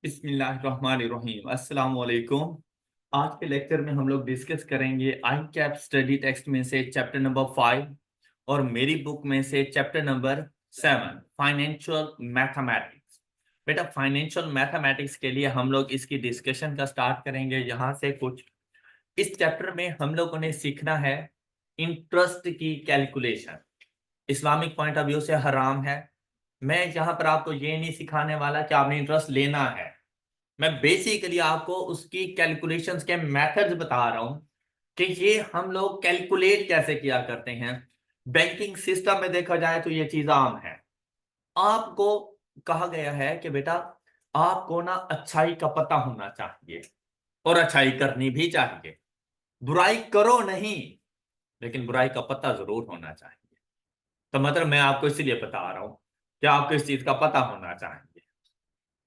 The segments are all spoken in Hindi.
बिस्मिल्लाहिर्रहमानिर्रहीम अस्सलाम वालेकुम। आज के लेक्चर में हम लोग डिस्कस करेंगे आई कैप स्टडी टेक्स्ट में से चैप्टर नंबर 5 और मेरी बुक में से चैप्टर नंबर 7 फाइनेंशियल मैथमेटिक्स। बेटा फाइनेंशियल मैथमेटिक्स के लिए हम लोग इसकी डिस्कशन का स्टार्ट करेंगे यहाँ से कुछ। इस चैप्टर में हम लोगों ने सीखना है इंटरेस्ट की calculation. Islamic point of view से हराम है। मैं यहाँ पर आपको ये नहीं सिखाने वाला कि आपने इंटरेस्ट लेना है। मैं बेसिकली आपको उसकी कैलकुलेशंस के मेथड्स बता रहा हूं कि ये हम लोग कैलकुलेट कैसे किया करते हैं। बैंकिंग सिस्टम में देखा जाए तो ये चीज आम है। आपको कहा गया है कि बेटा आपको ना अच्छाई का पता होना चाहिए और अच्छाई करनी भी चाहिए। बुराई करो नहीं, लेकिन बुराई का पता जरूर होना चाहिए। तो मतलब मैं आपको इसीलिए बता रहा हूं कि आपको इस चीज का पता होना चाहिए।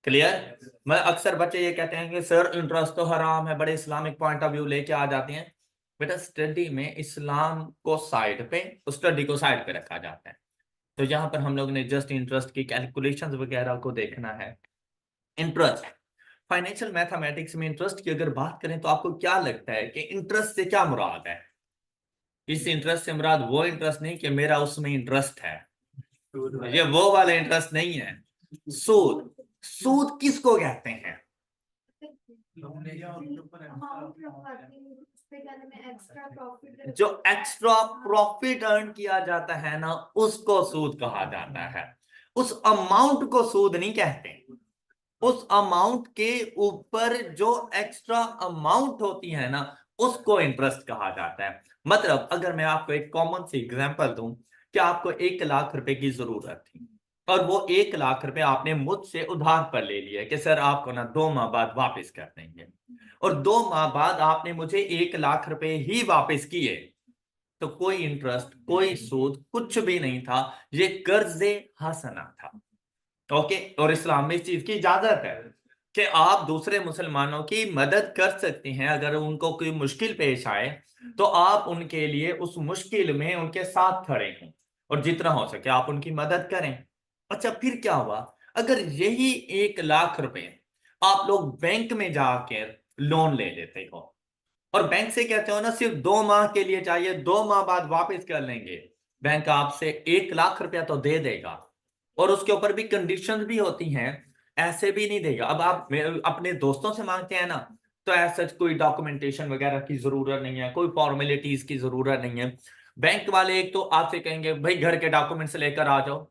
क्लियर। मैं अक्सर बच्चे ये कहते हैं कि सर इंटरेस्ट तो हराम है, बड़े इस्लामिक पॉइंट ऑफ व्यू लेके आ जाते हैं। बेटा स्टडी में इस्लाम को साइड पे, स्टडी को साइड पे रखा जाता है। तो यहाँ पर हम लोग ने जस्ट इंटरेस्ट की कैलकुलेशंस वगैरह को देखना है। इंटरेस्ट फाइनेंशियल मैथमेटिक्स में इंटरेस्ट की अगर बात करें तो आपको क्या लगता है कि इंटरेस्ट से क्या मुराद है? इस इंटरेस्ट से मुराद वो इंटरेस्ट नहीं कि मेरा उसमें इंटरेस्ट है, ये वो वाला इंटरेस्ट नहीं है। सूद, सूद किसको कहते हैं? जो एक्स्ट्रा प्रॉफिट अर्न किया जाता है ना, उसको सूद कहा जाता है। उस अमाउंट को सूद नहीं कहते। उस अमाउंट के ऊपर जो एक्स्ट्रा अमाउंट होती है ना, उसको इंटरेस्ट कहा जाता है। मतलब अगर मैं आपको एक कॉमन सी एग्जांपल दूं कि आपको 1 लाख रुपए की जरूरत थी और वो 1 लाख रुपए आपने मुझसे उधार पर ले लिया कि सर आपको ना 2 माह बाद वापस कर देंगे, और 2 माह बाद आपने मुझे 1 लाख रुपए ही वापस किए, तो कोई इंटरेस्ट कोई सूद कुछ भी नहीं था। ये कर्जे हसना था। ओके। और इस्लाम में इस चीज की इजाजत है कि आप दूसरे मुसलमानों की मदद कर सकते हैं। अगर उनको कोई मुश्किल पेश आए तो आप उनके लिए उस मुश्किल में उनके साथ खड़े हैं और जितना हो सके आप उनकी मदद करें। अच्छा फिर क्या हुआ? अगर यही 1 लाख रुपए आप लोग बैंक में जाकर लोन ले लेते हो और बैंक से कहते हो ना सिर्फ 2 माह के लिए चाहिए, 2 माह बाद वापस कर लेंगे, बैंक आपसे 1 लाख रुपया तो दे देगा और उसके ऊपर भी कंडीशंस भी होती हैं। ऐसे भी नहीं देगा। अब आप अपने दोस्तों से मांगते हैं ना, तो ऐसा कोई डॉक्यूमेंटेशन वगैरह की जरूरत नहीं है, कोई फॉर्मेलिटीज की जरूरत नहीं है। बैंक वाले एक तो आपसे कहेंगे भाई घर के डॉक्यूमेंट्स लेकर आ जाओ।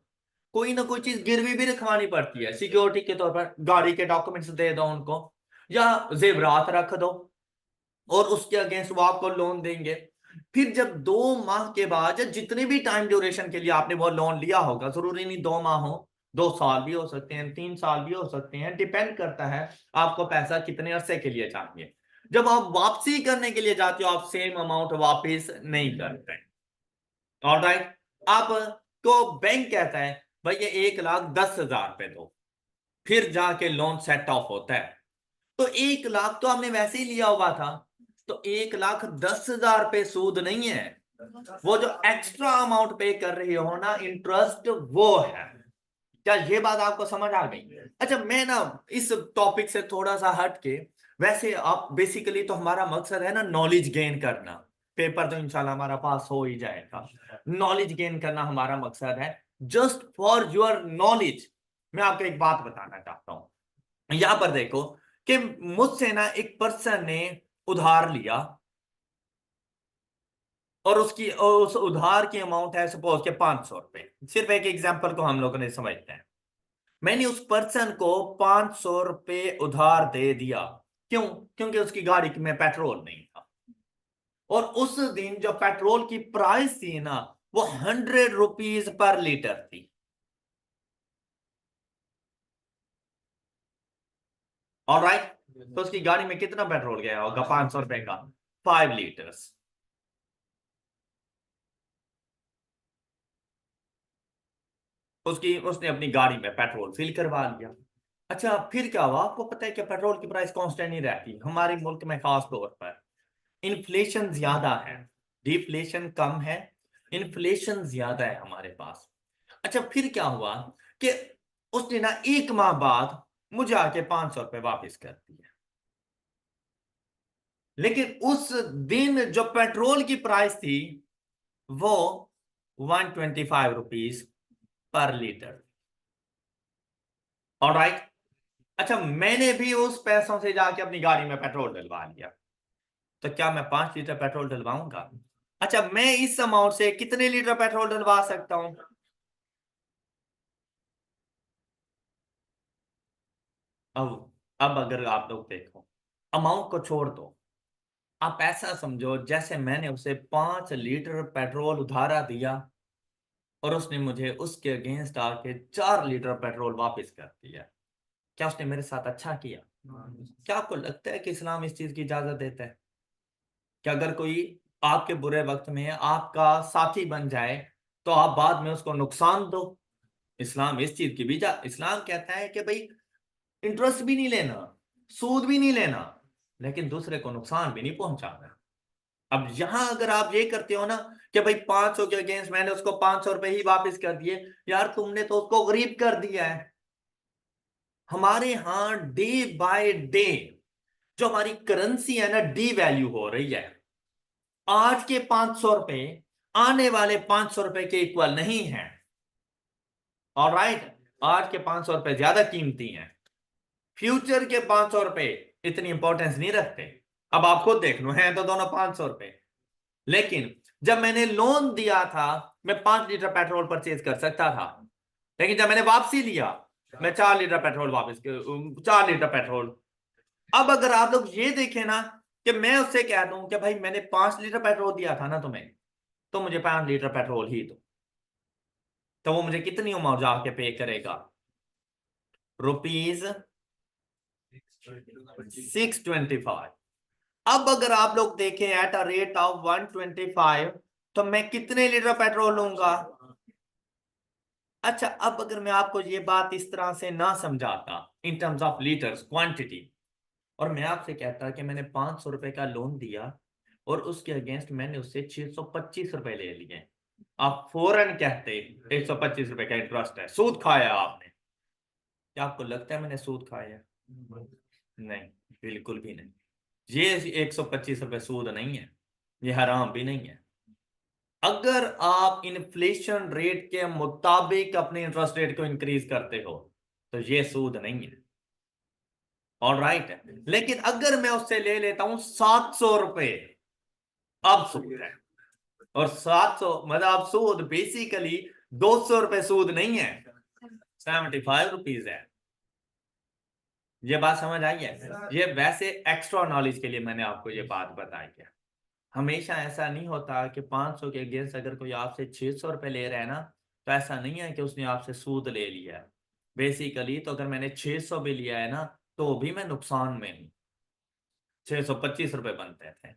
कोई ना कोई चीज गिरवी भी रखवानी पड़ती है सिक्योरिटी के तौर पर, गाड़ी के डॉक्यूमेंट्स दे दो उनको या जेवरात रख दो और उसके अगेंस्ट वो आपको लोन देंगे। फिर जब 2 माह के बाद या जितने भी टाइम ड्यूरेशन के लिए आपने वो लोन लिया होगा, जरूरी नहीं 2 माह हो, 2 साल भी हो सकते हैं, 3 साल भी हो सकते हैं, डिपेंड करता है आपको पैसा कितने अरसे के लिए चाहिए। जब आप वापसी करने के लिए जाते हो आप सेम अमाउंट वापस नहीं करते। ऑलराइट। आपको बैंक कहता है भाई ये 1,10,000 रुपए दो, फिर जाके लोन सेट ऑफ होता है। तो 1 लाख तो आपने वैसे ही लिया हुआ था, तो 1,10,000 रुपए सूद नहीं है। वो जो एक्स्ट्रा अमाउंट पे कर रहे हो ना इंटरेस्ट, वो है। क्या ये बात आपको समझ आ गई? अच्छा मैं ना इस टॉपिक से थोड़ा सा हट के, वैसे आप बेसिकली तो हमारा मकसद है ना नॉलेज गेन करना। पेपर तो इंशाल्लाह हमारा पास हो ही जाएगा। नॉलेज गेन करना हमारा मकसद है। जस्ट फॉर योर नॉलेज मैं आपको एक बात बताना चाहता हूं। यहां पर देखो कि मुझसे ना एक पर्सन ने उधार लिया और उसकी उस उधार की अमाउंट है सपोज के 500 रुपए। सिर्फ एक एग्जांपल को हम लोगों ने समझते हैं। मैंने उस पर्सन को 500 रुपए उधार दे दिया। क्यों? क्योंकि उसकी गाड़ी में पेट्रोल नहीं था और उस दिन जो पेट्रोल की प्राइस थी ना, वो 100 रुपीज पर लीटर थी। ऑलराइट। तो उसकी गाड़ी में कितना पेट्रोल गया होगा 500 रुपए का? 5 लीटर्स। उसने अपनी गाड़ी में पेट्रोल फिल करवा लिया। अच्छा फिर क्या हुआ? आपको पता है कि पेट्रोल की प्राइस कांस्टेंट नहीं रहती हमारे मुल्क में, खास तौर पर इन्फ्लेशन ज्यादा है, डिफ्लेशन कम है, इन्फ्लेशन ज्यादा है हमारे पास। अच्छा फिर क्या हुआ कि उसने ना 1 माह बाद मुझे आके 500 रुपए वापस कर दिया। लेकिन उस दिन जो पेट्रोल की प्राइस थी वो 125 रुपीज पर लीटर। ऑलराइट। अच्छा, मैंने भी उस पैसों से जाके अपनी गाड़ी में पेट्रोल डलवा लिया, तो क्या मैं 5 लीटर पेट्रोल डलवाऊंगा? अच्छा, मैं इस अमाउंट से कितने लीटर पेट्रोल डलवा सकता हूं? अब अगर आप लोग देखो, अमाउंट को छोड़ दो, आप ऐसा समझो जैसे मैंने उसे 5 लीटर पेट्रोल उधारा दिया और उसने मुझे उसके अगेंस्ट आके 4 लीटर पेट्रोल वापस कर दिया। क्या उसने मेरे साथ अच्छा किया? क्या आपको लगता है कि इस्लाम इस चीज की इजाजत देता है कि अगर कोई आपके बुरे वक्त में आपका साथी बन जाए तो आप बाद में उसको नुकसान दो? इस्लाम इस चीज की भी इस्लाम कहता है कि भाई इंटरेस्ट भी नहीं लेना, सूद भी नहीं लेना, लेकिन दूसरे को नुकसान भी नहीं पहुंचाना। अब यहां अगर आप ये करते हो ना कि भाई 500 के अगेंस्ट मैंने उसको 500 रुपए ही वापस कर दिए, यार तुमने तो उसको गरीब कर दिया है। हमारे यहां डे बाय डे जो हमारी करेंसी है ना, डी वैल्यू हो रही है। आज के 500 रुपए आने वाले 500 रुपए के इक्वल नहीं है। ऑलराइट। आज के 500 रुपए ज्यादा कीमती हैं, फ्यूचर के 500 रुपए इतनी इंपॉर्टेंस नहीं रखते। अब आप खुद देख लो, हैं तो दोनों 500 रुपए, लेकिन जब मैंने लोन दिया था मैं 5 लीटर पेट्रोल परचेज कर सकता था, लेकिन जब मैंने वापसी लिया मैं 4 लीटर पेट्रोल वापस, 4 लीटर पेट्रोल। अब अगर आप लोग ये देखें ना कि मैं उससे कह दूं कि भाई मैंने 5 लीटर पेट्रोल दिया था ना तुम्हें, तो मुझे 5 लीटर पेट्रोल ही दो, तो वो मुझे कितनी अमाउंट जाके पे करेगा? ₹625। अब अगर आप लोग देखें एट अ रेट ऑफ 125, तो मैं कितने लीटर पेट्रोल लूंगा? अच्छा, अब अगर मैं आपको ये बात इस तरह से ना समझाता in terms of litres quantity, और मैं आपसे कहता कि मैंने 500 रुपए का लोन दिया और उसके अगेंस्ट मैंने उससे 625 रुपए ले लिए, आप फौरन कहते 125 रुपए का इंटरेस्ट है, सूद खाया आपने। क्या आपको लगता है मैंने सूद खाया? नहीं, बिल्कुल भी नहीं। ये 125 रुपए सूद नहीं है, ये हराम भी नहीं है। अगर आप इन्फ्लेशन रेट के मुताबिक अपने इंटरेस्ट रेट को इंक्रीज करते हो तो ये सूद नहीं है। All right. लेकिन अगर मैं उससे ले लेता हूं 700 रुपए, अब सूद है। और 700 मतलब सूद बेसिकली 200 रुपए सूद नहीं है, 75 रुपीज है। ये बात समझ आई है? ये वैसे एक्स्ट्रा नॉलेज के लिए मैंने आपको ये बात बताई है। हमेशा ऐसा नहीं होता कि 500 के अगेंस्ट अगर कोई आपसे 600 रुपए ले रहा है ना, तो ऐसा नहीं है कि उसने आपसे सूद ले लिया है। बेसिकली तो अगर मैंने 600 भी लिया है ना, तो भी मैं नुकसान में हूँ। 625 रुपए बनते थे।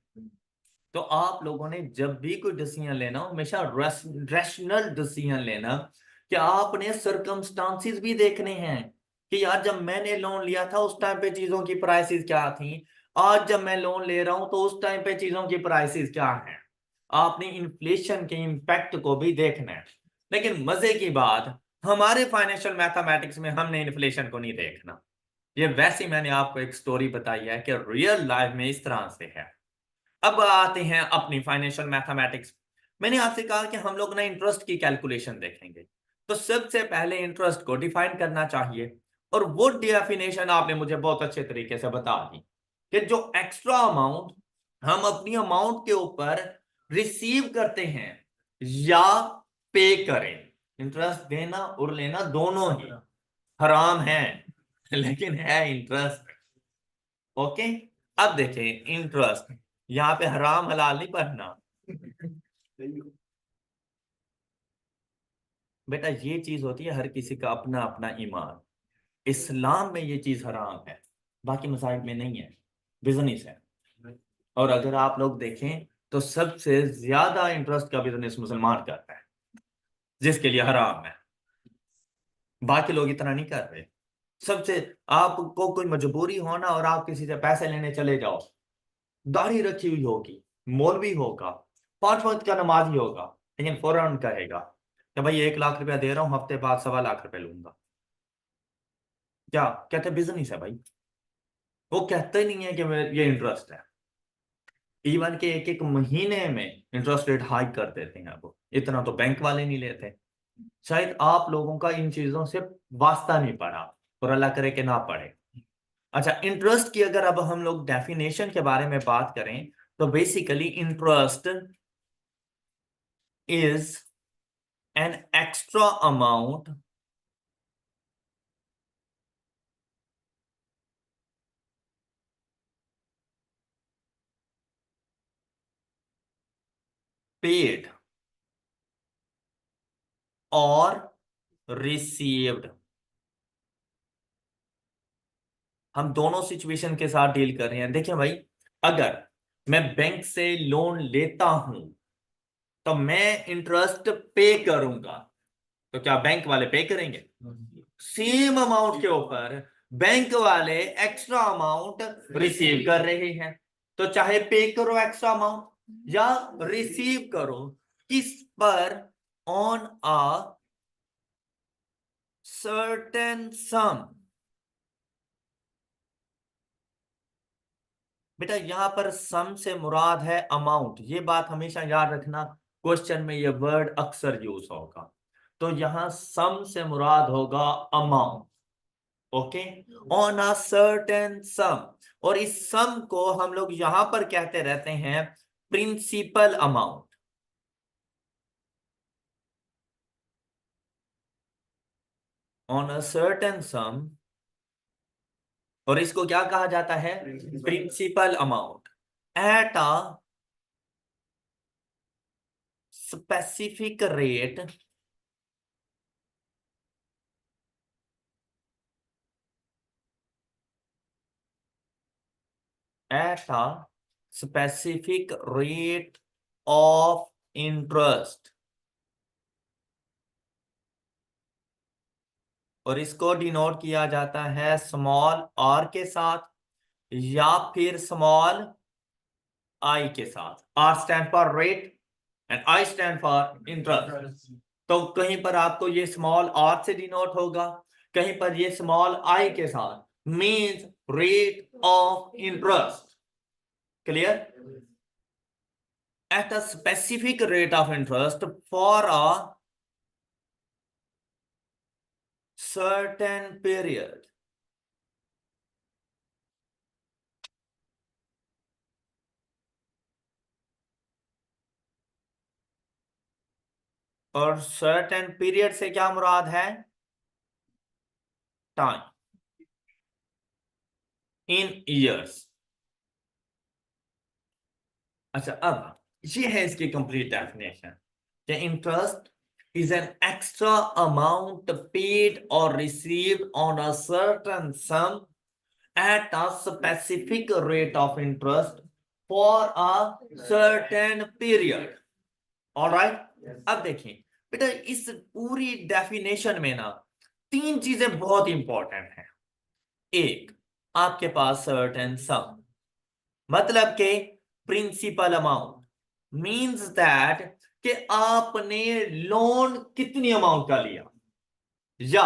तो आप लोगों ने जब भी कोई डिसीजन लेना हो, हमेशा रैशनल डिसीजन लेना कि आपने सर्कमस्टांसिस भी देखने हैं कि यार जब मैंने लोन लिया था उस टाइम पे चीजों की प्राइसेस क्या थी, आज जब मैं लोन ले रहा हूं तो उस टाइम पे चीजों की प्राइसेस क्या हैं। आपने इन्फ्लेशन के इम्पैक्ट को भी देखना है। लेकिन मजे की बात, हमारे फाइनेंशियल मैथमेटिक्स में हमने इन्फ्लेशन को नहीं देखना। ये वैसे मैंने आपको एक स्टोरी बताई है कि रियल लाइफ में इस तरह से है। अब आते हैं अपनी फाइनेंशियल मैथमेटिक्स। मैंने आपसे कहा कि हम लोग ना इंटरेस्ट की कैलकुलेशन देखेंगे, तो सबसे पहले इंटरेस्ट को डिफाइन करना चाहिए, और वो डेफिनेशन आपने मुझे बहुत अच्छे तरीके से बता दी कि जो एक्स्ट्रा अमाउंट हम अपनी अमाउंट के ऊपर रिसीव करते हैं या पे करें, इंटरेस्ट देना और लेना दोनों ही हराम है, लेकिन है इंटरेस्ट। ओके। अब देखें इंटरेस्ट, यहाँ पे हराम हलाल नहीं पढ़ना बेटा, ये चीज होती है हर किसी का अपना अपना ईमान। इस्लाम में ये चीज हराम है, बाकी मसाइल में नहीं है, बिजनेस है। और अगर आप लोग देखें तो सबसे ज्यादा इंटरेस्ट का बिजनेस मुसलमान करता है, जिसके लिए हराम है। बाकी लोग इतना नहीं कर रहे। सबसे, आपको कोई मजबूरी हो ना और आप किसी से पैसे लेने चले जाओ, दाढ़ी रखी हुई होगी, मौलवी होगा, 5 वक्त का नमाजी होगा, लेकिन फौरन कहेगा कि भाई 1 लाख रुपया दे रहा हूं, हफ्ते बाद 1.25 लाख रुपए लूंगा। क्या कहते हैं? बिजनेस है भाई। वो कहते ही नहीं है कि ये इंटरेस्ट है। इवन के एक एक महीने में इंटरेस्ट रेट हाइक कर देते हैं। वो इतना तो बैंक वाले नहीं लेते। शायद आप लोगों का इन चीजों से वास्ता नहीं पड़ा, और अल्लाह करे कि ना पड़े। अच्छा, इंटरेस्ट की अगर अब हम लोग डेफिनेशन के बारे में बात करें, तो basically interest is an extra amount paid और रिसीव्ड। हम दोनों सिचुएशन के साथ डील कर रहे हैं। देखिए भाई, अगर मैं बैंक से लोन लेता हूं तो मैं इंटरेस्ट पे करूंगा, तो क्या बैंक वाले पे करेंगे? सेम अमाउंट के ऊपर बैंक वाले एक्स्ट्रा अमाउंट रिसीव कर रहे हैं। तो चाहे पे करो एक्स्ट्रा अमाउंट या रिसीव करो, किस पर? ऑन अ सर्टेन सम। बेटा यहां पर सम से मुराद है अमाउंट, ये बात हमेशा याद रखना। क्वेश्चन में ये वर्ड अक्सर यूज होगा। तो यहां सम से मुराद होगा amount. Okay, on a certain sum. और इस सम को हम लोग यहां पर कहते रहते हैं principal amount. On a certain sum, और इसको क्या कहा जाता है? Principal amount at a specific rate at a specific rate of interest। और इसको डिनोट किया जाता है स्मॉल आर के साथ या फिर स्मॉल आई के साथ। R stand for rate and I stand for interest. तो कहीं पर आपको ये स्मॉल आर से डिनोट होगा, कहीं पर ये स्मॉल आई के साथ, means rate of interest. Clear? At a specific rate of interest for a certain period। और certain period से क्या मुराद है? टाइम, इन ईयर्स। अच्छा, अब ये है इसकी कंप्लीट डेफिनेशन कि interest is an extra amount paid or received on a certain sum at a specific rate of interest for a certain period। Alright, अब देखिए बेटा, इस पूरी डेफिनेशन में ना तीन चीजें बहुत इंपॉर्टेंट हैं। एक, आपके पास सर्टेन सम, मतलब के प्रिंसिपल अमाउंट, मींस दैट कि आपने लोन कितनी अमाउंट का लिया, या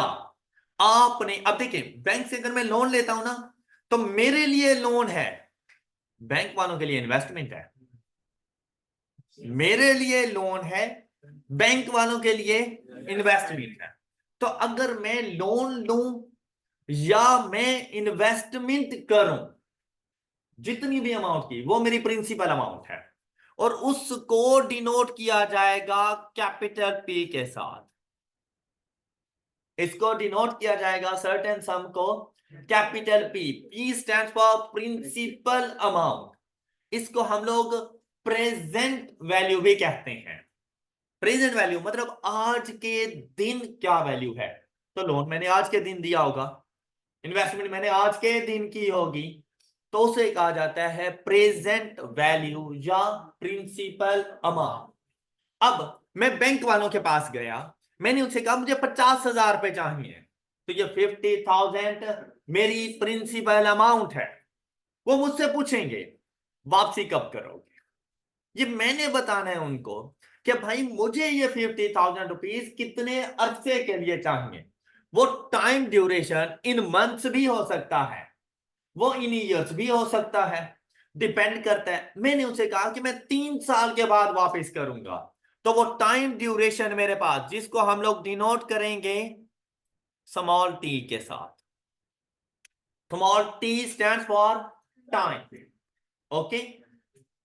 आपने, अब देखिए बैंक से अगर मैं लोन लेता हूं ना, तो मेरे लिए लोन है, बैंक वालों के लिए इन्वेस्टमेंट है। मेरे लिए लोन है, बैंक वालों के लिए इन्वेस्टमेंट है। तो अगर मैं लोन लूं या मैं इन्वेस्टमेंट करूं, जितनी भी अमाउंट की, वो मेरी प्रिंसिपल अमाउंट है, और उसको डिनोट किया जाएगा कैपिटल पी के साथ। इसको डिनोट किया जाएगा सर्टेन सम को capital P. P stand for principal amount. इसको हम लोग प्रेजेंट वैल्यू भी कहते हैं। प्रेजेंट वैल्यू मतलब आज के दिन क्या वैल्यू है। तो लोन मैंने आज के दिन दिया होगा, इन्वेस्टमेंट मैंने आज के दिन की होगी, तो उसे कहा जाता है प्रेजेंट वैल्यू या प्रिंसिपल अमाउंट। अब मैं बैंक वालों के पास गया, मैंने उनसे कहा मुझे 50,000 रुपए चाहिए, तो ये 50,000 मेरी प्रिंसिपल अमाउंट है। वो मुझसे पूछेंगे वापसी कब करोगे, ये मैंने बताना है उनको कि भाई मुझे ये 50,000 रुपीज कितने अरसे के लिए चाहिए। वो टाइम ड्यूरेशन इन मंथ्स भी हो सकता है, वो इन ईयर्स भी हो सकता है, डिपेंड करता है। मैंने उसे कहा कि मैं 3 साल के बाद वापस करूंगा, तो वो टाइम ड्यूरेशन मेरे पास, जिसको हम लोग डिनोट करेंगे स्मॉल टी के साथ। Small T stand for time. Okay.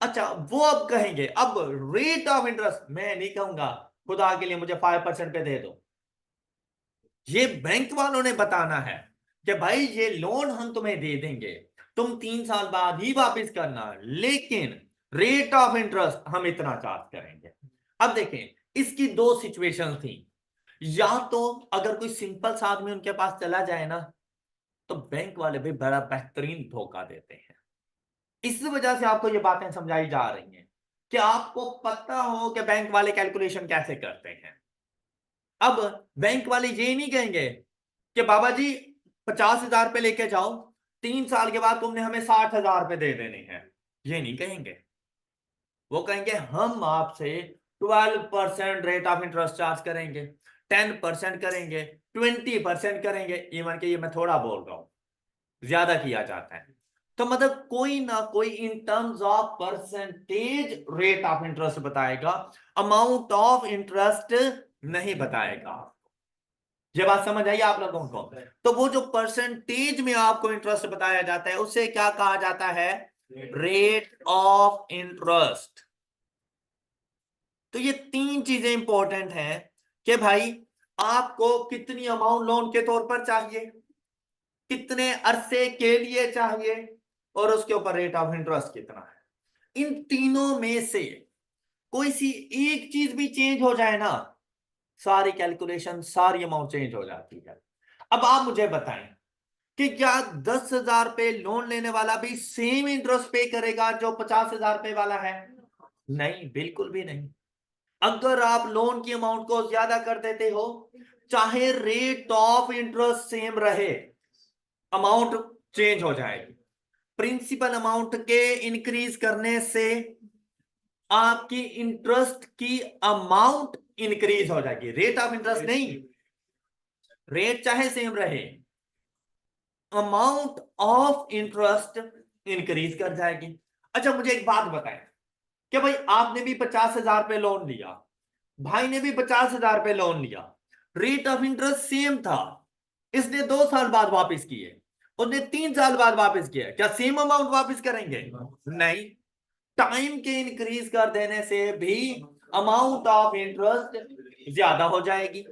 अच्छा, वो अब कहेंगे, अब रेट ऑफ इंटरेस्ट मैं नहीं कहूंगा खुदा के लिए मुझे 5% पे दे दो। ये बैंक वालों ने बताना है कि भाई ये लोन हम तुम्हें दे देंगे, तुम 3 साल बाद ही वापस करना, लेकिन रेट ऑफ इंटरेस्ट हम इतना चार्ज करेंगे। अब देखें, इसकी दो सिचुएशन थी। या तो अगर कोई सिंपल सा आदमी उनके पास चला जाए ना, तो बैंक वाले भी बड़ा बेहतरीन धोखा देते हैं। इस वजह से आपको ये बातें समझाई जा रही हैं कि आपको पता हो कि बैंक वाले कैलकुलेशन कैसे करते हैं। अब बैंक वाले ये नहीं कहेंगे कि बाबा जी 50,000 रुपए लेके जाओ, 3 साल के बाद तुमने हमें 60,000 रुपए दे देने हैं, ये नहीं कहेंगे। वो कहेंगे हम आपसे 12% रेट ऑफ इंटरेस्ट चार्ज करेंगे, 10% करेंगे, 20% करेंगे। इवन के ये मैं थोड़ा बोल रहा हूं, ज्यादा किया जाता है। तो मतलब कोई ना कोई in terms of percentage rate of interest बताएगा, अमाउंट ऑफ इंटरेस्ट नहीं बताएगा। ये बात समझ आई आप लोगों को? तो वो जो परसेंटेज में आपको इंटरेस्ट बताया जाता है उसे क्या कहा जाता है? Rate of interest. तो ये तीन चीजें इंपॉर्टेंट हैं कि भाई आपको कितनी अमाउंट लोन के तौर पर चाहिए, कितने अरसे के लिए चाहिए, और उसके ऊपर रेट ऑफ इंटरेस्ट कितना है। इन तीनों में से कोई सी एक चीज भी चेंज हो जाए ना, सारी कैलकुलेशन, सारी अमाउंट चेंज हो जाती है। अब आप मुझे बताएं कि क्या 10,000 रुपए लोन लेने वाला भी सेम इंटरेस्ट पे करेगा जो 50,000 रुपए वाला है? नहीं, बिल्कुल भी नहीं। अगर आप लोन की अमाउंट को ज्यादा कर देते हो, चाहे रेट ऑफ इंटरेस्ट सेम रहे, अमाउंट चेंज हो जाएगी। प्रिंसिपल अमाउंट के इंक्रीज करने से आपकी इंटरेस्ट की अमाउंट इंक्रीज हो जाएगी, रेट ऑफ इंटरेस्ट नहीं। रेट चाहे सेम रहे, अमाउंट ऑफ इंटरेस्ट इंक्रीज कर जाएगी। अच्छा, मुझे एक बात बताएं कि भाई आपने भी 50,000 रुपए लोन लिया, भाई ने भी 50,000 रुपए लोन लिया, रेट ऑफ इंटरेस्ट सेम था, इसने 2 साल बाद वापस किए, उसने 3 साल बाद वापस किया, क्या सेम अमाउंट वापस करेंगे? नहीं। टाइम के इंक्रीज कर देने से भी अमाउंट ऑफ इंटरेस्ट ज्यादा हो जाएगी।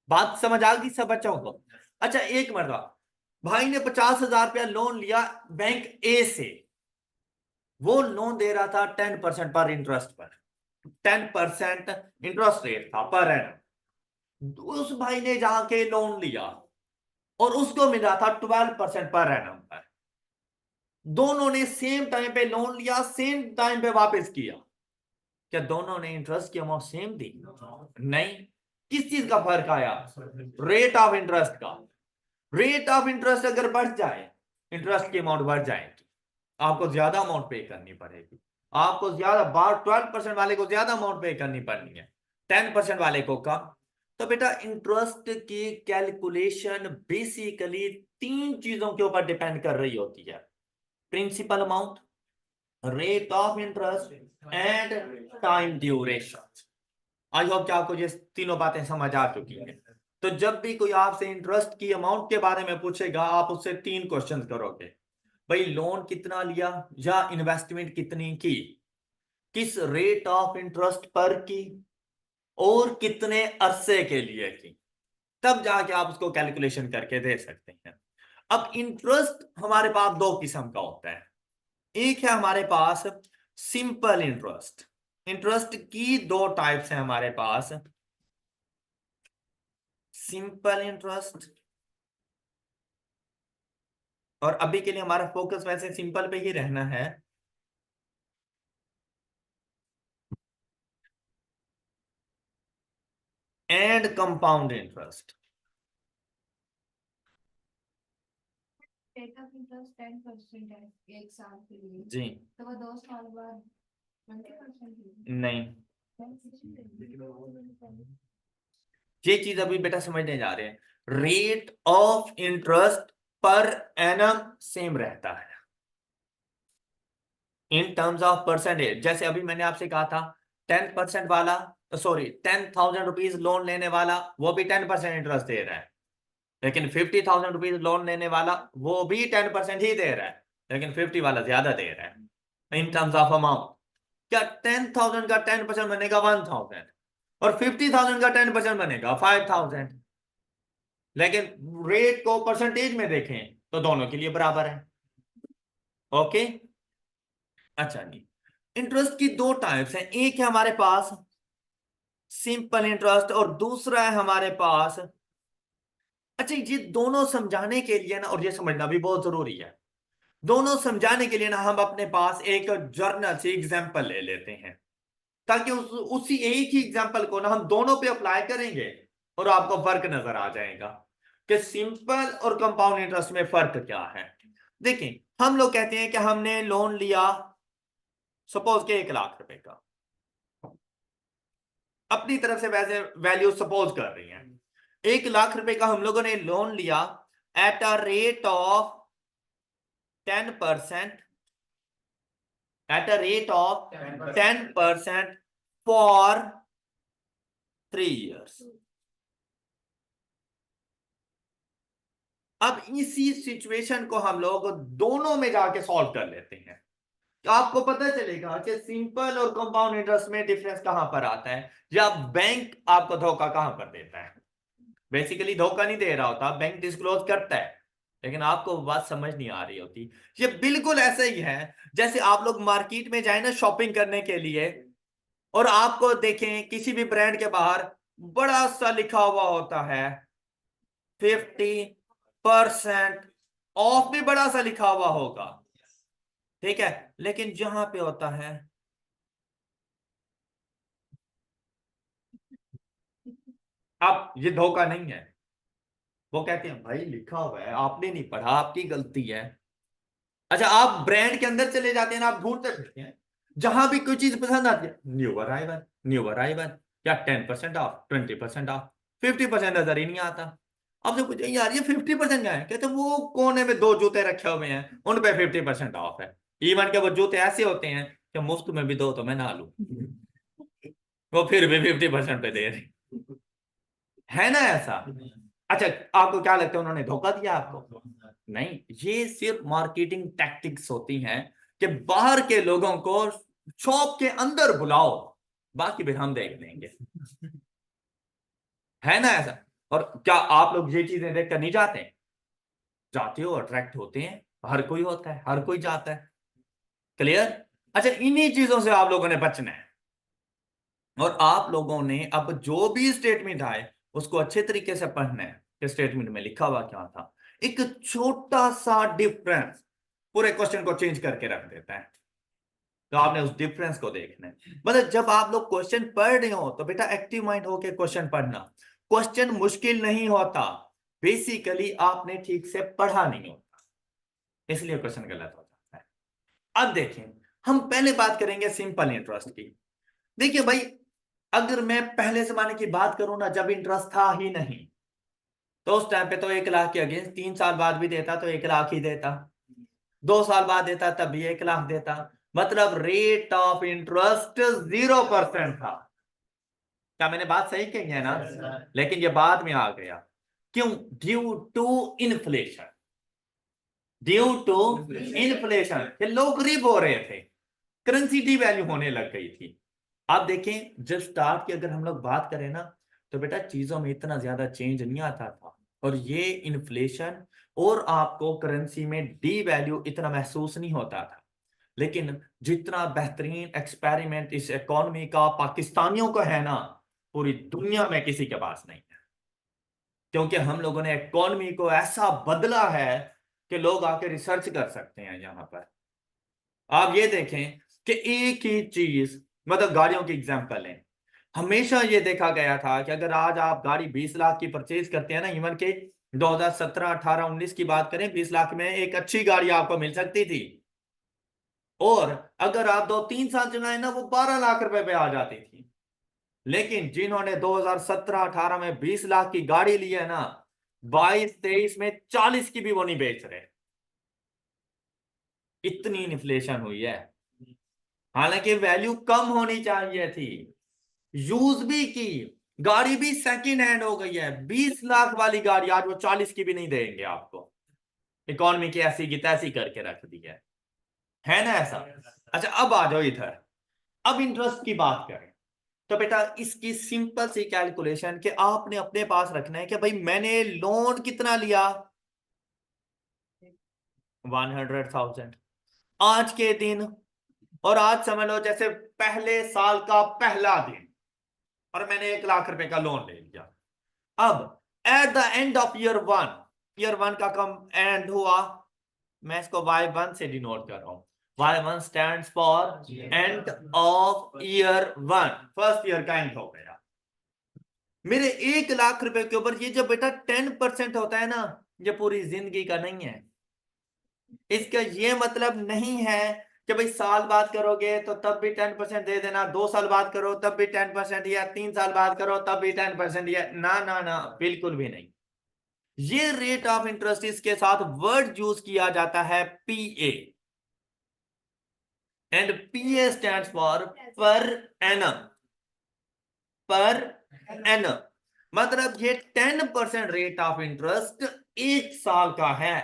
बात समझ आ गई सब बच्चों को? अच्छा, एक मरतबा भाई ने 50,000 रुपया लोन लिया बैंक ए से, वो लोन दे रहा था 10% पर इंटरेस्ट पर, 10% इंटरेस्ट रेट था पर एनम। उस भाई ने जाके लोन लिया और उसको मिला था 12% पर एनम पर। दोनों ने सेम टाइम पे लोन लिया, सेम टाइम पे वापस किया, क्या दोनों ने इंटरेस्ट की अमाउंट सेम दी? नहीं। किस चीज का फर्क आया? रेट ऑफ इंटरेस्ट का। रेट ऑफ इंटरेस्ट अगर बढ़ जाए, इंटरेस्ट की अमाउंट बढ़ जाएगी, आपको ज्यादा अमाउंट पे करनी पड़ेगी। आपको ज्यादा 12% वाले को ज्यादा अमाउंट पे करनी पड़नी है, 10% वाले को कम। तो बेटा इंटरेस्ट की कैलकुलेशन बेसिकली तीन चीजों के ऊपर डिपेंड कर रही होती है: principal amount, rate of interest and time duration. I hope कि आपको ये तीनों बातें समझ आ चुकी हैं। तो जब भी कोई आपसे इंटरेस्ट की अमाउंट के बारे में पूछेगा, आप उससे तीन क्वेश्चन करोगे: भाई लोन कितना लिया, या इन्वेस्टमेंट कितनी की, किस रेट ऑफ इंटरेस्ट पर की, और कितने अरसे के लिए की। तब जाके आप उसको कैलकुलेशन करके दे सकते हैं। अब इंटरेस्ट हमारे पास दो किस्म का होता है। एक है हमारे पास सिंपल इंटरेस्ट। इंटरेस्ट की दो टाइप्स हैं हमारे पास: सिंपल इंटरेस्ट, और अभी के लिए हमारा फोकस वैसे सिंपल पे ही रहना है, and compound interest. Rate of interest 10% है 1 साल के लिए, जी तो वो 2 साल बाद 20% नहीं, ये चीज अभी बेटा समझने जा रहे हैं, rate of interest per annum same रहता है इन टर्म्स ऑफ परसेंटेज। जैसे अभी मैंने आपसे कहा था 10% वाला, सॉरी 10,000 रुपीज लोन लेने वाला वो भी 10% इंटरेस्ट दे रहा है, लेकिन 50,000 रुपीज लोन लेने वाला वो भी 10% ही दे रहा है, लेकिन 50 वाला ज्यादा दे रहा है इन टर्म्स ऑफ अमाउंट। क्या 10,000 का 10% बनेगा 1,000 और 50,000 का 10% बनेगा 5,000, लेकिन रेट को परसेंटेज में देखें तो दोनों के लिए बराबर है। ओके, अच्छा जी, इंटरेस्ट की दो टाइप्स हैं, एक है हमारे पास सिंपल इंटरेस्ट और दूसरा है हमारे पास, अच्छा ये दोनों समझाने के लिए ना, और ये समझना भी बहुत जरूरी है, दोनों समझाने के लिए ना हम अपने पास एक जर्नल से एग्जांपल ले लेते हैं, ताकि उसी एक ही एग्जांपल को ना हम दोनों पे अप्लाई करेंगे और आपको फर्क नजर आ जाएगा कि सिंपल और कंपाउंड इंटरेस्ट में फर्क क्या है। देखिए, हम लोग कहते हैं कि हमने लोन लिया सपोज के 1 लाख रुपए का, अपनी तरफ से वैसे वैल्यू सपोज कर रही हैं, 1 लाख रुपए का हम लोगों ने लोन लिया at a rate of 10%, at a rate of 10% for 3 years। अब इसी सिचुएशन को हम लोग दोनों में जाके सॉल्व कर लेते हैं, तो आपको पता चलेगा कि सिंपल और कंपाउंड इंटरेस्ट में डिफरेंस कहां पर आता है, या बैंक आपको धोखा कहां पर देता है। बेसिकली धोखा नहीं दे रहा होता, बैंक डिस्क्लोज करता है, लेकिन आपको बात समझ नहीं आ रही होती। ये बिल्कुल ऐसा ही है जैसे आप लोग मार्केट में जाए ना शॉपिंग करने के लिए, और आपको देखें किसी भी ब्रांड के बाहर बड़ा सा लिखा हुआ होता है 50% ऑफ, भी बड़ा सा लिखा हुआ होगा, ठीक है, लेकिन जहां पे होता है अब ये धोखा नहीं है, वो कहते हैं भाई लिखा हुआ है आपने नहीं पढ़ा, आपकी गलती है। अच्छा, आप ब्रांड के अंदर चले जाते हैं ना, आप ढूंढते फिरते हैं, जहां भी कोई चीज पसंद आती है न्यू अराइवल, न्यू अराइवल, या 10% ऑफ, 20% ऑफ, 50% नजर ही नहीं आता। अब जब पूछे यार ये 50% क्या है, कहते वो कोने में 2 जूते रखे हुए हैं उन पे 50% ऑफ है, इवन के वो जूते ऐसे होते हैं कि मुफ्त में भी दो तो मैं ना लूं, वो फिर भी 50% पे दे रहे, है ना ऐसा। अच्छा, आपको क्या लगता है उन्होंने धोखा दिया आपको? नहीं, ये सिर्फ मार्केटिंग टैक्टिक्स होती हैं कि बाहर के लोगों को शॉप के अंदर बुलाओ, बाकी फिर हम देख लेंगे, है ना ऐसा। और क्या आप लोग ये चीजें देखकर नहीं जाते? जाते हो, अट्रैक्ट होते हैं, हर कोई होता है, हर कोई जाता है, क्लियर। अच्छा, इन्हीं चीजों से आप लोगों ने बचना है, और आप लोगों ने अब जो भी स्टेटमेंट आए उसको अच्छे तरीके से पढ़ना है कि स्टेटमेंट में लिखा हुआ क्या था। एक छोटा सा डिफरेंस पूरे क्वेश्चन को चेंज करके रख देता है, तो आपने उस डिफरेंस को देखना है। मतलब जब आप लोग क्वेश्चन पढ़ रहे हो तो बेटा एक्टिव माइंड होके क्वेश्चन पढ़ना, क्वेश्चन मुश्किल नहीं होता, बेसिकली आपने ठीक से पढ़ा नहीं होता, इसलिए क्वेश्चन गलत हो जाता है। अब देखें, हम पहले बात करेंगे सिंपल इंटरेस्ट की। देखिए भाई, अगर मैं पहले जमाने की बात करूं ना, जब इंटरेस्ट था ही नहीं, तो उस टाइम पे तो 1 लाख के अगेंस्ट 3 साल बाद भी देता तो 1 लाख ही देता, 2 साल बाद देता तब भी 1 लाख देता, मतलब रेट ऑफ इंटरेस्ट 0% था। क्या मैंने बात सही कही है ना? लेकिन ये बाद में आ गया, क्यों? Due to inflation, due to inflation, ये लोग गरीब हो रहे थे, करेंसी डी वैल्यू होने लग गई थी। आप देखें, जब स्टार्ट की अगर हम लोग बात करें ना, तो बेटा चीजों में इतना ज्यादा चेंज नहीं आता था, और ये इन्फ्लेशन और आपको करेंसी में डी वैल्यू इतना महसूस नहीं होता था। लेकिन जितना बेहतरीन एक्सपेरिमेंट इस इकोनॉमी का पाकिस्तानियों का है ना, पूरी दुनिया में किसी के पास नहीं है, क्योंकि हम लोगों ने इकोनॉमी को ऐसा बदला है कि लोग आके रिसर्च कर सकते हैं यहाँ पर। आप ये देखें कि एक ही चीज, मतलब गाड़ियों की एग्जांपल लें, हमेशा ये देखा गया था कि अगर आज आप गाड़ी 20 लाख की परचेज करते हैं ना, इवन के 2017 18 19 की बात करें, 20 लाख में एक अच्छी गाड़ी आपको मिल सकती थी, और अगर आप 2 3 साल चलाए ना वो 12 लाख रुपए पे आ जाती थी। लेकिन जिन्होंने 2017-18 में 20 लाख की गाड़ी ली है ना, 22-23 में 40 की भी वो नहीं बेच रहे। इतनी इन्फ्लेशन हुई है। हालांकि वैल्यू कम होनी चाहिए थी, यूज भी की, गाड़ी भी सेकंड हैंड हो गई है। 20 लाख वाली गाड़ी आज वो 40 की भी नहीं देंगे आपको। इकोनॉमी की ऐसी की तैसी करके रख दी है ना ऐसा। अच्छा अब आ जाओ इधर, अब इंटरेस्ट की बात करें। तो बेटा इसकी सिंपल सी कैलकुलेशन कि आपने अपने पास रखना है कि भाई मैंने लोन कितना लिया, 100,000 आज के दिन। और आज समझ लो जैसे पहले साल का पहला दिन, और मैंने 1 लाख रुपए का लोन ले लिया। अब at the end of year one का कम एंड हुआ, मैं इसको Y1 से डिनोट कर रहा हूं। Y1 stands for end of year 1, first year का एंड हो गया। मेरे 1 लाख रुपए के ऊपर ये जो बेटा 10% होता है ना, ये पूरी जिंदगी का नहीं है। इसका ये मतलब नहीं है कि भाई साल बाद करोगे तो तब भी 10% दे देना, 2 साल बाद करो तब भी 10%, या 3 साल बाद करो तब भी 10%, या ना ना ना, बिल्कुल भी नहीं। ये रेट ऑफ इंटरेस्ट, इसके साथ वर्ड यूज किया जाता है PA, and PA stands for per annum. Per annum मतलब ये 10% रेट ऑफ इंटरेस्ट 1 साल का है,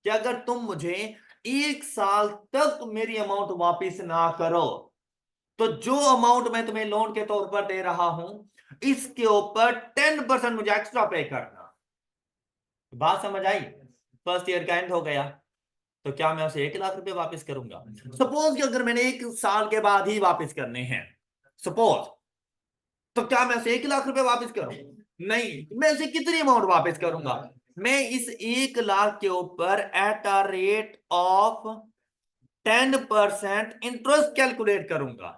कि अगर तुम मुझे 1 साल तक मेरी अमाउंट वापस ना करो तो जो अमाउंट मैं तुम्हें लोन के तौर पर दे रहा हूं इसके ऊपर 10% मुझे एक्स्ट्रा पे करना। बात समझ आई? फर्स्ट ईयर का एंड हो गया, तो क्या मैं उसे 1 लाख रुपए वापस करूंगा? सपोज कि अगर मैंने 1 साल के बाद ही वापस करने हैं, सपोज, तो क्या मैं उसे 1 लाख रुपए वापस करूं? नहीं, मैं उसे कितनी अमाउंट वापस करूंगा? मैं इस 1 लाख के ऊपर at a rate of 10% interest calculate करूंगा।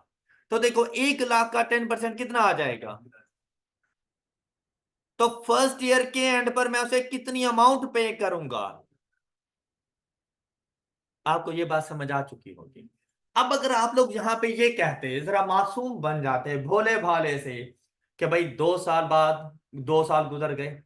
तो देखो 1 लाख का 10% कितना आ जाएगा? तो फर्स्ट ईयर के एंड पर मैं उसे कितनी अमाउंट पे करूंगा? आपको ये बात समझ आ चुकी होगी। अब अगर आप लोग यहां पे ये कहते, जरा मासूम बन जाते भोले भाले से, कि भाई 2 साल बाद, 2 साल गुजर गए,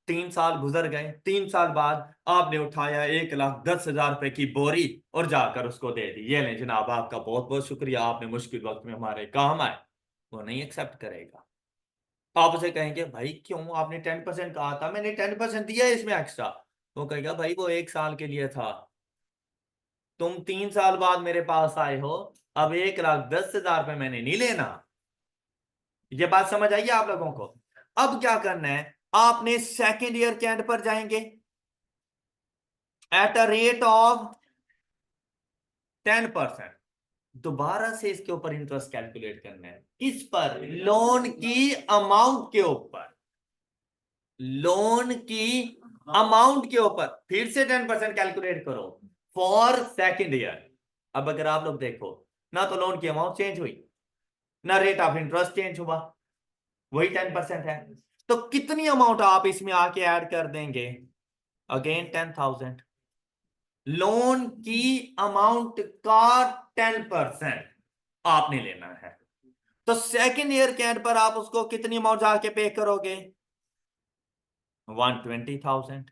3 साल गुजर गए, 3 साल बाद आपने उठाया 1,10,000 रुपए की बोरी और जाकर उसको दे दी, ये लें जनाब आपका बहुत बहुत शुक्रिया, आपने मुश्किल वक्त में हमारे काम आए। वो नहीं एक्सेप्ट करेगा। आप उसे कहेंगे भाई क्यों, आपने 10% कहा था, मैंने 10% दिया है इसमें एक्स्ट्रा। वो कहेगा भाई वो 1 साल के लिए था, तुम 3 साल बाद मेरे पास आए हो, अब 1,10,000 रुपए मैंने नहीं लेना। ये बात समझ आई आप लोगों को? अब क्या करना है, आपने सेकेंड ईयर के एंड पर जाएंगे एट अ रेट ऑफ 10%, दोबारा से इसके ऊपर इंटरेस्ट कैलकुलेट करना है। किस पर? लोन की अमाउंट के ऊपर, लोन की अमाउंट के ऊपर फिर से 10% कैलकुलेट करो फॉर सेकेंड ईयर। अब अगर आप लोग देखो ना, तो लोन की अमाउंट चेंज हुई ना, रेट ऑफ इंटरेस्ट चेंज हुआ, वही 10% है। तो कितनी अमाउंट आप इसमें आके ऐड कर देंगे? अगेन 10,000। लोन की अमाउंट का 10% आपने लेना है। तो सेकेंड ईयर के एंड पर आप उसको कितनी अमाउंट जाके पे करोगे? 120,000।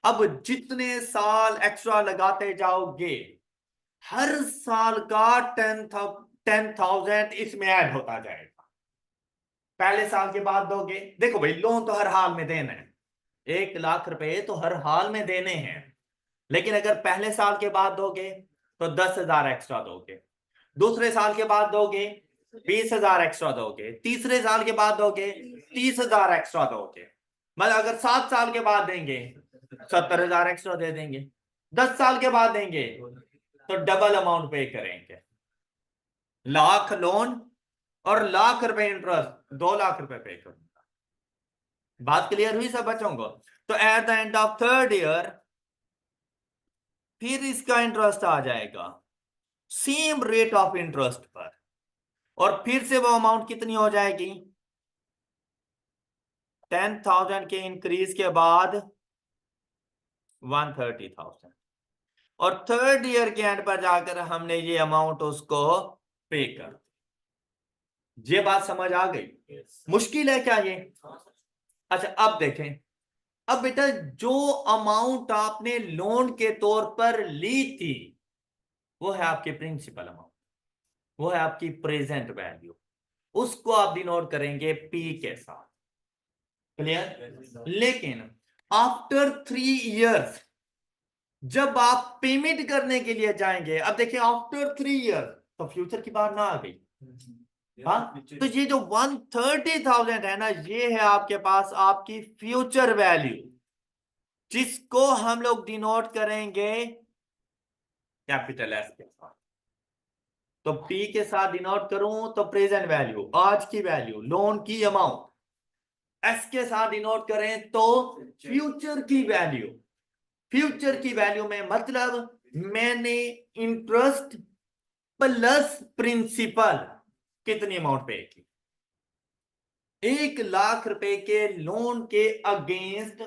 अब जितने साल एक्स्ट्रा लगाते जाओगे, हर साल का 10,000 इसमें ऐड होता जाएगा। पहले साल के बाद दोगे, देखो भाई लोन तो हर हाल में देना है, 1 लाख रुपए तो हर हाल में देने हैं, लेकिन अगर पहले साल के बाद दोगे तो 10,000 एक्स्ट्रा दोगे, दूसरे साल के बाद दोगे 20,000 एक्स्ट्रा दोगे, तीसरे साल के बाद दोगे 30,000 एक्स्ट्रा दोगे, मतलब अगर 7 साल के बाद देंगे 70,000 एक्स्ट्रा दे देंगे, 10 साल के बाद देंगे तो डबल अमाउंट पे करेंगे। लाख लोन और लाख रुपए इंटरेस्ट, 2 लाख रुपए पे करूंगा। बात क्लियर हुई सब बच्चों को? तो at the end of third year फिर इसका इंटरेस्ट आ जाएगा सेम रेट ऑफ इंटरेस्ट पर, और फिर से वो अमाउंट कितनी हो जाएगी? 10,000 के इंक्रीज के बाद 130,000, और थर्ड ईयर के एंड पर जाकर हमने ये अमाउंट उसको पे कर दी। ये बात समझ आ गई? मुश्किल है क्या ये? अच्छा अब देखें, अब बेटा जो अमाउंट आपने लोन के तौर पर ली थी वो है आपकी प्रिंसिपल अमाउंट, वो है आपकी प्रेजेंट वैल्यू, उसको आप डिनोट करेंगे पी के साथ। क्लियर? लेकिन आफ्टर 3 इयर्स जब आप पेमेंट करने के लिए जाएंगे, अब देखिए आफ्टर 3 इयर्स तो फ्यूचर की बात ना आ गई। हाँ, तो ये जो 130,000 है ना, ये है आपके पास आपकी फ्यूचर वैल्यू, जिसको हम लोग डिनोट करेंगे कैपिटल एस के साथ। तो पी के साथ डिनोट करूं तो प्रेजेंट वैल्यू, आज की वैल्यू, लोन की अमाउंट। एस के साथ डिनोट करें तो फ्यूचर की वैल्यू। फ्यूचर की वैल्यू में मतलब मैंने इंटरेस्ट प्लस प्रिंसिपल कितनी अमाउंट पे की, 1 लाख रुपए के लोन के against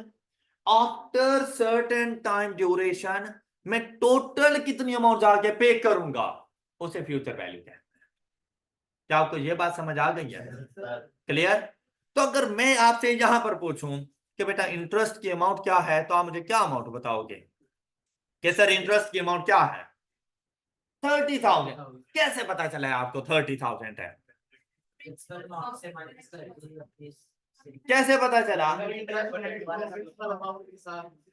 after certain time duration मैं टोटल कितनी अमाउंट जाके पे करूंगा, उसे फ्यूचर वैल्यू कहते हैं। क्या आपको यह बात समझ आ गई है? क्लियर? तो अगर मैं आपसे यहां पर पूछूं कि बेटा इंटरेस्ट की अमाउंट क्या है, तो आप मुझे क्या अमाउंट बताओगे कि सर इंटरेस्ट की अमाउंट क्या है? 30,000। कैसे पता चला है आपको 30,000 है? कैसे पता चला?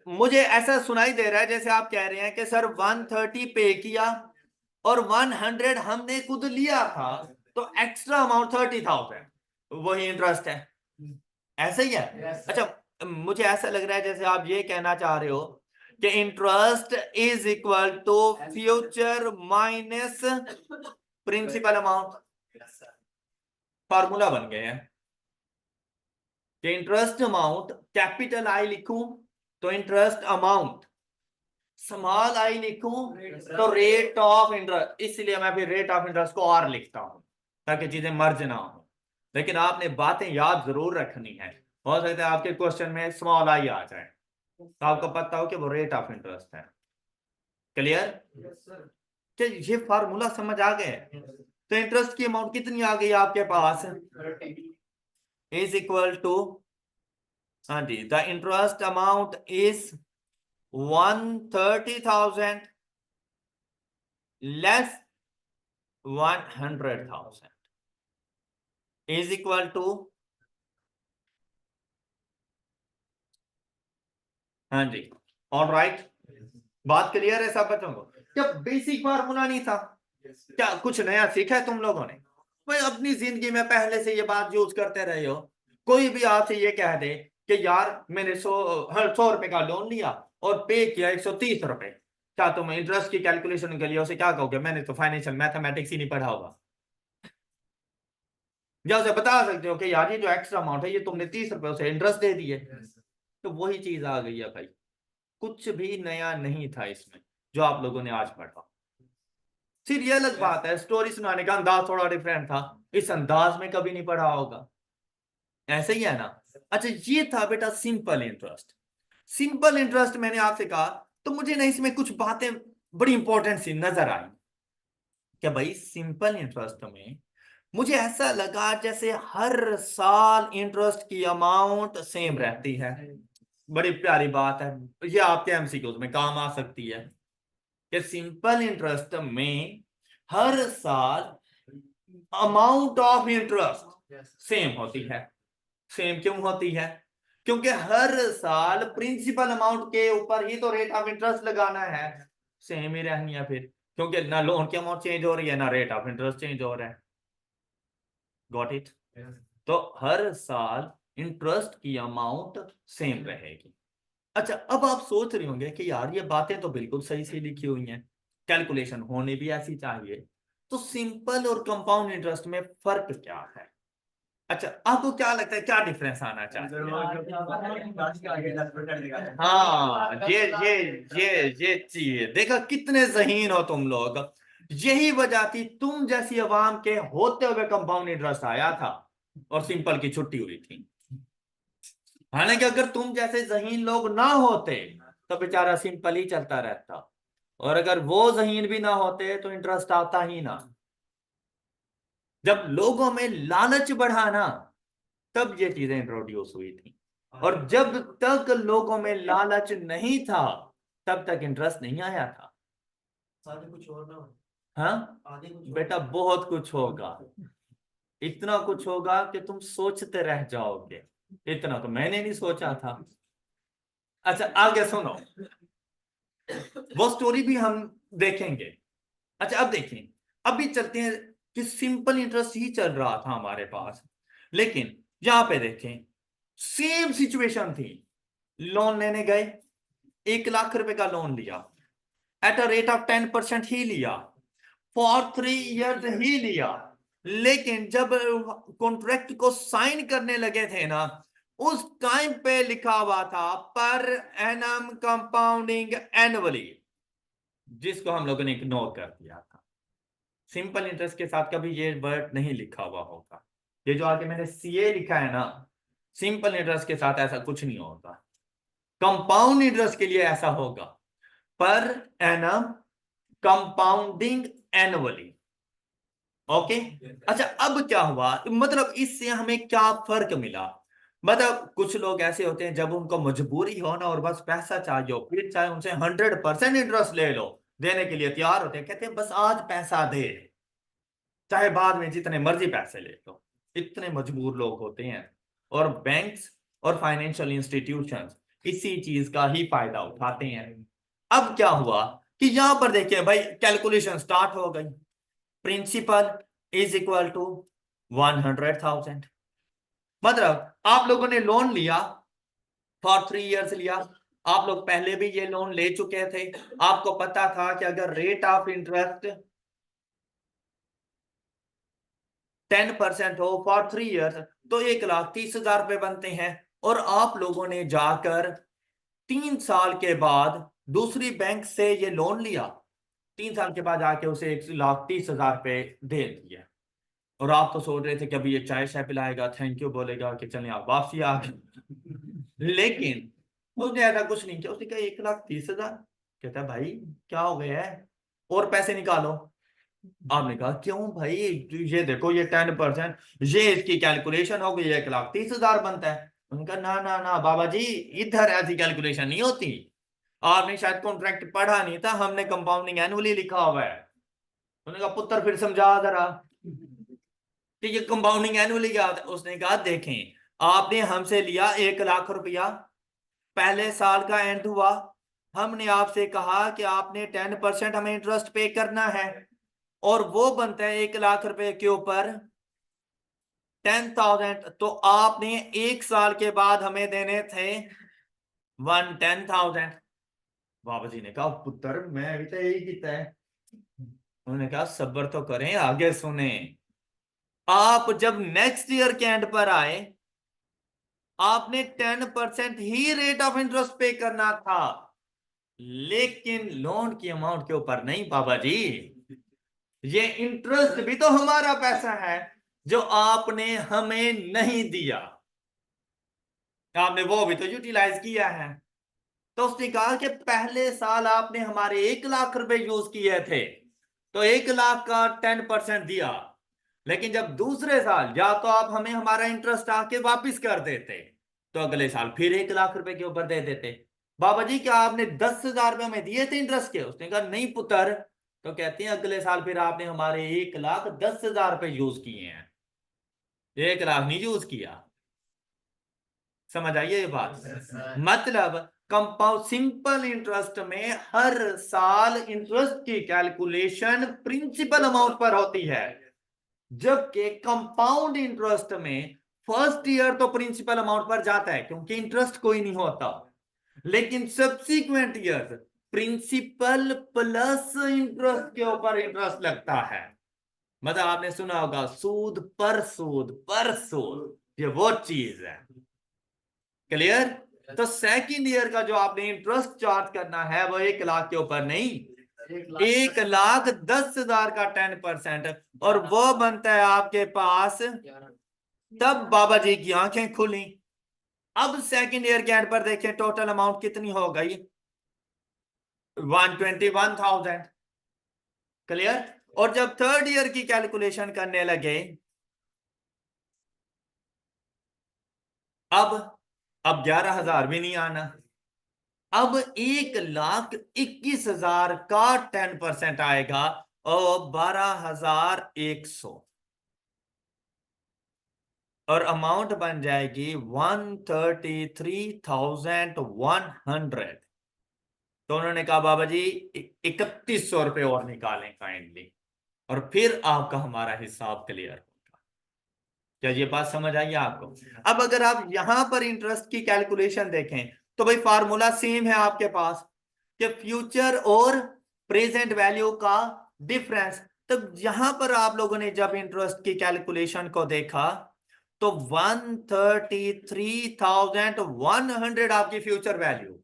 मुझे ऐसा सुनाई दे रहा है जैसे आप कह रहे हैं कि सर 130 पे किया और 100 हमने खुद लिया था, तो एक्स्ट्रा अमाउंट 30,000 वही इंटरेस्ट है। ऐसा ही है? अच्छा मुझे ऐसा लग रहा है जैसे आप ये कहना चाह रहे हो कि interest is equal to future minus principal amount. Formula बन गए हैं कि इंटरेस्ट अमाउंट कैपिटल आई लिखूं तो इंटरेस्ट अमाउंट, स्मॉल आई लिखूं तो रेट ऑफ इंटरेस्ट, इसलिए मैं फिर रेट ऑफ इंटरेस्ट को और लिखता हूं ताकि चीजें मर्ज ना हो। लेकिन आपने बातें याद जरूर रखनी है, हो सकता है आपके क्वेश्चन में स्मॉल आई आ जाए तो आपको पता हो कि वो रेट ऑफ इंटरेस्ट है। क्लियर? कि ये फार्मूला समझ आ गए? तो इंटरेस्ट की अमाउंट कितनी आ गई आपके पास? इज इक्वल टू, हाँ जी, the interest amount is 130,000 less 100,000 is equal to, हाँ जी, ऑल राइट। बात क्लियर है सब बच्चों को? क्या बेसिक फार्मूला नहीं था? क्या कुछ नया सीखा है तुम लोगों ने? भाई अपनी जिंदगी में पहले से ये बात यूज करते रहे हो। कोई भी आपसे ये कह दे कि यार मैंने 100 रुपए का लोन लिया और पे किया 130 रुपए, क्या तुम इंटरेस्ट की कैलकुलेशन के लिए उसे क्या कहोगे? मैंने तो फाइनेंशियल मैथमेटिक्स ही नहीं पढ़ा होगा। या उसे बता सकते हो कि यार ये जो एक्स्ट्रा अमाउंट है ये तुमने 30 रुपए उसे इंटरेस्ट दे दिए। तो वही चीज आ गई है भाई, कुछ भी नया नहीं था इसमें जो आप लोगों ने आज पढ़ा। फिर ये अलग बात है स्टोरी सुनाने का अंदाज थोड़ा डिफरेंट था, इस अंदाज में कभी नहीं पढ़ा होगा। ऐसे ही है ना? अच्छा ये था बेटा सिंपल इंटरेस्ट। सिंपल इंटरेस्ट मैंने आपसे कहा तो मुझे ना इसमें कुछ बातें बड़ी इंपॉर्टेंट सी नजर आई कि भाई सिंपल इंटरेस्ट में मुझे ऐसा लगा जैसे हर साल इंटरेस्ट की अमाउंट सेम रहती है। बड़ी प्यारी बात है, ये आपके एमसीक्यूज में काम आ सकती है कि सिंपल इंटरेस्ट में हर साल अमाउंट ऑफ इंटरेस्ट सेम होती है। सेम क्यों होती है? क्योंकि हर साल प्रिंसिपल अमाउंट के ऊपर ही तो रेट ऑफ इंटरेस्ट लगाना है, सेम ही रहनी है फिर, क्योंकि ना लोन की अमाउंट चेंज हो रही है ना रेट ऑफ इंटरेस्ट चेंज हो रहा है। Got it? तो हर साल इंटरेस्ट की अमाउंट सेम रहेगी। अच्छा अब आप सोच रहे होंगे कि यार ये बातें तो बिल्कुल सही सी लिखी हुई हैं, कैलकुलेशन होनी भी ऐसी चाहिए, तो सिंपल और कंपाउंड इंटरेस्ट में फर्क क्या है? अच्छा आपको क्या लगता है क्या डिफरेंस आना चाहिए? हाँ ये चीज देखा, कितने जहीन हो तुम लोग। यही वजह थी तुम जैसी अवाम के होते हुए कंपाउंड इंटरेस्ट आया था और सिंपल की छुट्टी हुई थी। हालांकि अगर तुम जैसे जहीन लोग ना होते तो बेचारा सिंपल ही चलता रहता, और अगर वो जहीन भी ना होते तो इंटरेस्ट आता ही ना। जब लोगों में लालच बढ़ा ना, तब ये चीजें इंट्रोड्यूस हुई थी। और जब तक लोगों में लालच नहीं था, तब तक इंटरेस्ट नहीं आया था। आगे कुछ और ना हो। हाँ आगे कुछ और। बेटा, बहुत कुछ होगा। इतना कुछ होगा कि तुम सोचते रह जाओगे। इतना तो मैंने नहीं सोचा था। अच्छा आगे सुनो, वो स्टोरी भी हम देखेंगे। अच्छा अब देखें, अभी चलते हैं कि सिंपल इंटरेस्ट ही चल रहा था हमारे पास, लेकिन यहां पे देखें सेम सिचुएशन थी। लोन लेने गए, 1 लाख रुपए का लोन लिया, एट अ रेट ऑफ 10% ही लिया, फॉर 3 इयर्स ही लिया। लेकिन जब कॉन्ट्रैक्ट को साइन करने लगे थे ना, उस टाइम पे लिखा हुआ था पर एनम कंपाउंडिंग एनुअली, जिसको हम लोगों ने इग्नोर कर दिया था। सिंपल इंटरेस्ट के साथ कभी ये वर्ड नहीं लिखा हुआ होगा। ये जो आगे मैंने सीए लिखा है ना, सिंपल इंटरेस्ट के साथ ऐसा कुछ नहीं होगा। कंपाउंड इंटरेस्ट के लिए ऐसा होगा, per annum compounding annually. Okay. अच्छा अब क्या हुआ, मतलब इससे हमें क्या फर्क मिला? मतलब कुछ लोग ऐसे होते हैं जब उनको मजबूरी हो ना और बस पैसा चाहिए हो, फिर चाहे उनसे 100% इंटरेस्ट ले लो, देने के लिए तैयार होते हैं, कहते हैं बस आज पैसा दे, चाहे बाद में जितने मर्जी पैसे ले लो। इतने मजबूर लोग होते हैं। और बैंक्स और फाइनेंशियल इंस्टीट्यूशंस इसी चीज का ही फायदा उठाते हैं। अब क्या हुआ कि यहां पर देखिए भाई, कैलकुलेशन स्टार्ट हो गई। Principal is equal to 100,000। मतलब आप लोगों ने लोन लिया, फॉर 3 इयर्स लिया। आप लोग पहले भी ये लोन ले चुके थे। आपको पता था कि अगर रेट ऑफ इंटरेस्ट 10% हो फॉर 3 इयर्स, तो 1,30,000 रुपए बनते हैं। और आप लोगों ने जाकर 3 साल के बाद दूसरी बैंक से ये लोन लिया, 3 साल के बाद आके उसे 1,30,000 रुपए दे दिया। और आप तो सोच रहे थे कि अभी ये चाय शाय पिलाएगा, थैंक यू बोलेगा कि चलें आप वापसी आ गए। लेकिन उसने ऐसा कुछ नहीं किया। उसने कहा 1,30,000। कहता है भाई क्या हो गया है, और पैसे निकालो। आपने कहा क्यों भाई, ये देखो ये 10%, ये इसकी कैलकुलेशन हो गई, 1,30,000 बनता है। उन्होंने कहा ना ना ना बाबा जी, इधर ऐसी कैलकुलेशन नहीं होती। आपने शायद कॉन्ट्रैक्ट पढ़ा नहीं था, हमने कंपाउंडिंग एनुअली लिखा हुआ है। उन्होंने कहा पुत्र फिर समझा जरा कि ये कंपाउंडिंग एनुअली क्या होता है। उसने कहा देखें, आपने हमसे लिया 1 लाख रुपया, पहले साल का एंड हुआ, हमने आपसे कहा कि आपने 10% हमें इंटरेस्ट पे करना है, और वो बनता है 1 लाख रुपए के ऊपर 10,000। तो आपने 1 साल के बाद हमें देने थे 110,000। बाबा जी ने कहा पुत्र मैं अभी तो यही किया है। उन्होंने कहा सब्र तो करें, आगे सुने। आप जब नेक्स्ट ईयर के एंड पर आए, आपने 10% ही रेट ऑफ इंटरेस्ट पे करना था, लेकिन लोन की अमाउंट के ऊपर नहीं बाबा जी। ये इंटरेस्ट भी तो हमारा पैसा है जो आपने हमें नहीं दिया, आपने वो भी तो यूटिलाइज किया है। तो उसने कहा कि पहले साल आपने हमारे 1 लाख रुपए यूज किए थे, तो 1 लाख का 10% दिया। लेकिन जब दूसरे साल या तो आप हमें हमारा इंटरेस्ट आके वापस कर देते, तो अगले साल फिर 1 लाख रुपए के ऊपर दे देते। बाबा जी क्या आपने 10,000 रुपए में दिए थे इंटरेस्ट के? उसने कहा नहीं पुत्र। तो कहते हैं अगले साल फिर आपने हमारे 1,10,000 रुपए यूज किए हैं, 1 लाख नहीं यूज किया। समझ आइए ये बात। मतलब कंपाउंड सिंपल इंटरेस्ट में हर साल इंटरेस्ट की कैलकुलेशन प्रिंसिपल अमाउंट पर होती है, जबकि कंपाउंड इंटरेस्ट में फर्स्ट ईयर तो प्रिंसिपल अमाउंट पर जाता है क्योंकि इंटरेस्ट कोई नहीं होता, लेकिन subsequent year principal plus interest के ऊपर इंटरेस्ट लगता है। मतलब आपने सुना होगा सूद पर सूद पर सूद, ये वो चीज है। क्लियर? तो सेकंड ईयर का जो आपने इंटरेस्ट चार्ज करना है वो 1 लाख के ऊपर नहीं, 1,10,000 का 10%, और वो बनता है आपके पास। तब बाबा जी की आंखें खुली। अब सेकंड ईयर के एंड पर देखें टोटल अमाउंट कितनी हो गई, 121,000। क्लियर? और जब थर्ड ईयर की कैलकुलेशन करने लगे, अब 11,000 भी नहीं आना, अब 1,21,000 का 10% आएगा और 12,100, और अमाउंट बन जाएगी 133,100। तो उन्होंने कहा बाबा जी 3,100 रुपए और निकालें काइंडली, और फिर आपका हमारा हिसाब क्लियर होगा। क्या ये बात समझ आई आपको? अब अगर आप यहां पर इंटरेस्ट की कैलकुलेशन देखें तो भाई फार्मूला सेम है आपके पास कि फ्यूचर और प्रेजेंट वैल्यू का डिफरेंस। तब यहां पर आप लोगों ने जब इंटरेस्ट की कैलकुलेशन को देखा तो 133,100 आपकी फ्यूचर वैल्यू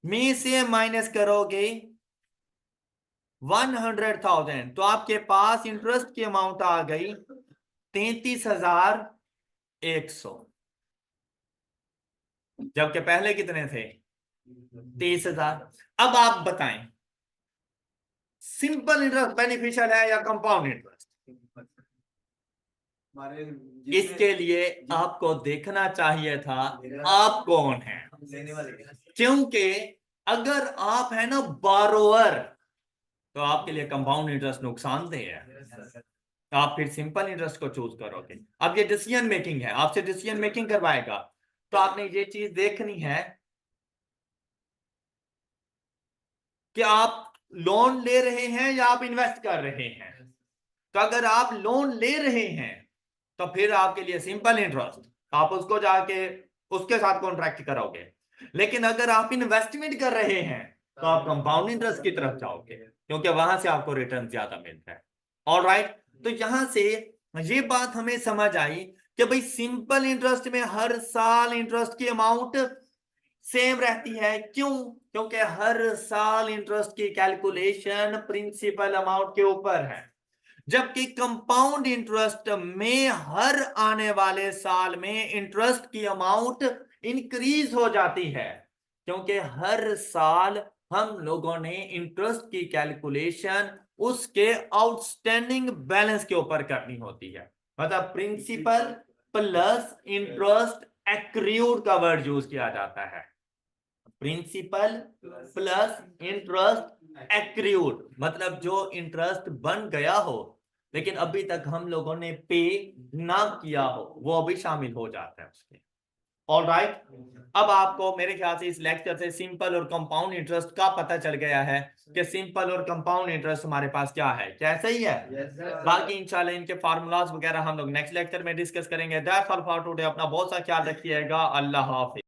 में से माइनस करोगे 100,000, तो आपके पास इंटरेस्ट की अमाउंट आ गई 33,100, जबकि पहले कितने थे? 30,000। अब आप बताएं सिंपल इंटरेस्ट बेनिफिशियल है या कंपाउंड इंटरेस्ट? इसके लिए आपको देखना चाहिए था आप कौन है, लेने वाले क्योंकि अगर आप है ना बारोअर तो आपके लिए कंपाउंड इंटरेस्ट नुकसानदेह है, तो आप फिर सिंपल इंटरेस्ट को चूज करोगे। अब ये डिसीजन मेकिंग है, आपसे डिसीजन मेकिंग करवाएगा, तो आपने ये चीज देखनी है कि आप लोन ले रहे हैं या आप इन्वेस्ट कर रहे हैं। तो अगर आप लोन ले रहे हैं तो फिर आपके लिए सिंपल इंटरेस्ट, आप उसको जाके उसके साथ कॉन्ट्रैक्ट करोगे। लेकिन अगर आप इन्वेस्टमेंट कर रहे हैं तो आप कंपाउंड इंटरेस्ट की तरफ जाओगे, क्योंकि वहां से आपको रिटर्न ज्यादा मिलता है। ऑलराइट, तो यहां से ये बात हमें समझ आई कि भाई सिंपल इंटरेस्ट में हर साल इंटरेस्ट की अमाउंट सेम रहती है। क्यों? क्योंकि हर साल इंटरेस्ट की कैलकुलेशन प्रिंसिपल अमाउंट के ऊपर है, जबकि कंपाउंड इंटरेस्ट में हर आने वाले साल में इंटरेस्ट की अमाउंट इंक्रीज हो जाती है, क्योंकि हर साल हम लोगों ने इंटरेस्ट की कैलकुलेशन उसके आउटस्टैंडिंग बैलेंस के ऊपर करनी होती है। मतलब प्रिंसिपल प्लस इंटरेस्ट एक्रूड का वर्ड यूज किया जाता है, प्रिंसिपल प्लस इंटरेस्ट एक्रूड, मतलब जो इंटरेस्ट बन गया हो लेकिन अभी तक हम लोगों ने पे ना किया हो वो अभी शामिल हो जाता है उसके। ऑलराइट, अब आपको मेरे ख्याल से इस लेक्चर से सिंपल और कंपाउंड इंटरेस्ट का पता चल गया है कि सिंपल और कंपाउंड इंटरेस्ट हमारे पास क्या है, क्या सही है। बाकी इंशाल्लाह इनके फार्मूलाज वगैरह हम लोग नेक्स्ट लेक्चर में डिस्कस करेंगे। That's all for today. अपना बहुत सा ख्याल रखिएगा। अल्लाह हाफिज।